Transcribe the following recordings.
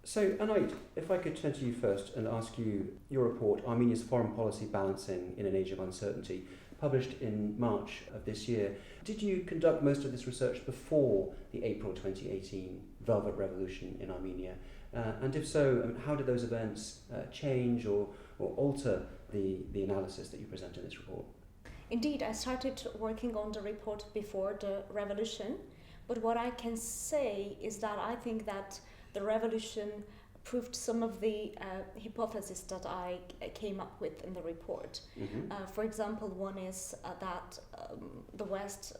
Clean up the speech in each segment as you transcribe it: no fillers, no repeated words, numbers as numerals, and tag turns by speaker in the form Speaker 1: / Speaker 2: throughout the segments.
Speaker 1: So, Anahit, if I could turn to you first and ask you your report, Armenia's Foreign Policy Balancing in an Age of Uncertainty, published in March of this year. Did you conduct most of this research before the April 2018 Velvet Revolution in Armenia? And if so, how did those events change or alter the analysis that you present in this report?
Speaker 2: Indeed, I started working on the report before the revolution, but what I can say is that I think that the revolution proved some of the hypotheses that I came up with in the report. For example, one is that the West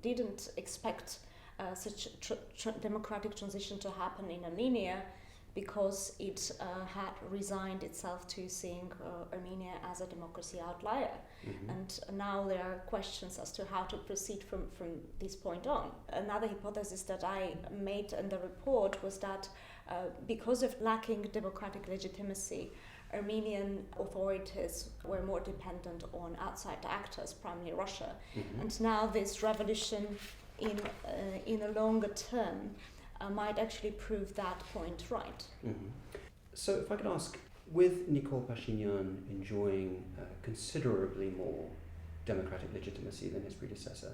Speaker 2: didn't expect such democratic transition to happen in Armenia because it had resigned itself to seeing Armenia as a democracy outlier. And now there are questions as to how to proceed from this point on. Another hypothesis that I made in the report was that because of lacking democratic legitimacy, Armenian authorities were more dependent on outside actors, primarily Russia. And now this revolution in a longer term might actually prove that point right.
Speaker 1: So if I could ask, with Nikol Pashinyan enjoying considerably more democratic legitimacy than his predecessor,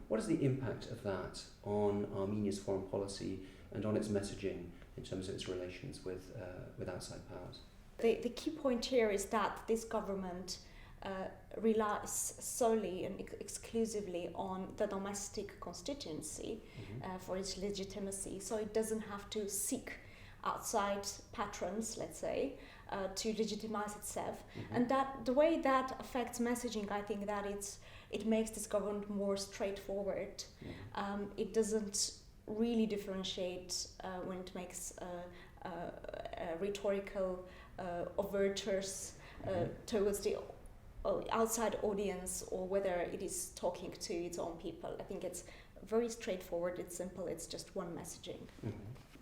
Speaker 1: what is the impact of that on Armenia's foreign policy and on its messaging in terms of its relations with outside powers?
Speaker 2: The key point here is that this government relies solely and exclusively on the domestic constituency for its legitimacy, so it doesn't have to seek outside patrons, let's say, to legitimize itself. And that the way that affects messaging, I think that it makes this government more straightforward. It doesn't really differentiate when it makes rhetorical overtures towards the outside audience, or whether it is talking to its own people. I think it's very straightforward, it's simple, it's just one messaging.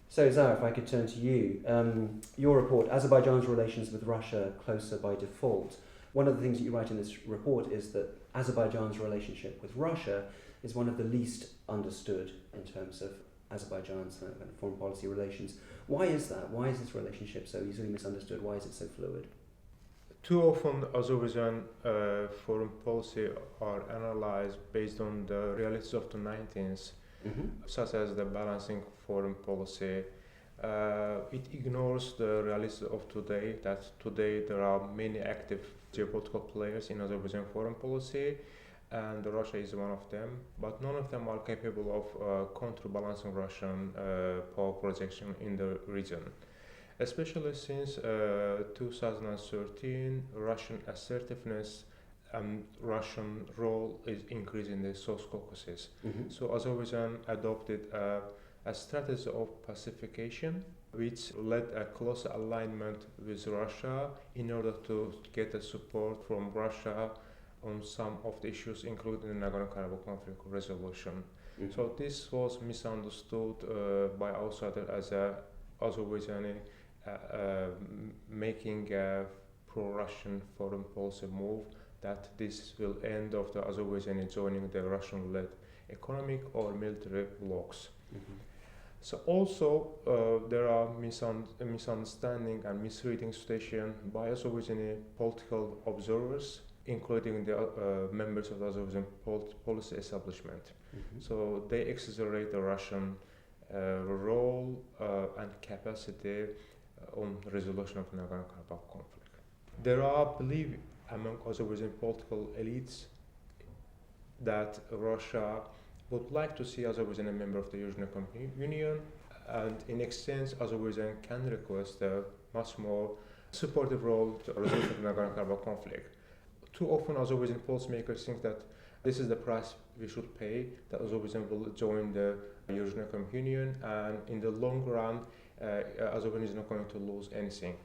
Speaker 1: So Zaur, if I could turn to you. Your report, Azerbaijan's relations with Russia closer by default. One of the things that you write in this report is that Azerbaijan's relationship with Russia is one of the least understood in terms of Azerbaijan's foreign policy relations. Why is that? Why is this relationship so easily misunderstood? Why is it so fluid?
Speaker 3: Too often Azerbaijan foreign policy are analyzed based on the realities of the 19th, such as the balancing foreign policy. It ignores the realities of today, that today there are many active geopolitical players in Azerbaijan foreign policy, and Russia is one of them, but none of them are capable of counterbalancing Russian power projection in the region. Especially since 2013, Russian assertiveness and Russian role is increasing in the South Caucasus. So Azerbaijan adopted a strategy of pacification, which led a close alignment with Russia in order to get the support from Russia on some of the issues, including the Nagorno-Karabakh conflict resolution. So this was misunderstood by outsiders as a Azerbaijani making a pro-Russian foreign policy move, that this will end of the Azerbaijani joining the Russian-led economic or military blocs. So also there are misunderstanding and misreading situation by Azerbaijani political observers, including the members of the Azerbaijan policy establishment. So they exaggerate the Russian role and capacity on the resolution of the Nagorno-Karabakh conflict. There are belief among Azerbaijan political elites that Russia would like to see Azerbaijan a member of the European Economic Union, and in exchange Azerbaijan can request a much more supportive role to resolve the Nagorno-Karabakh conflict. Too often Azerbaijan policymakers think that this is the price we should pay, that Azerbaijan will join the European Economic Union, and in the long run Azerbaijan is not going to lose anything.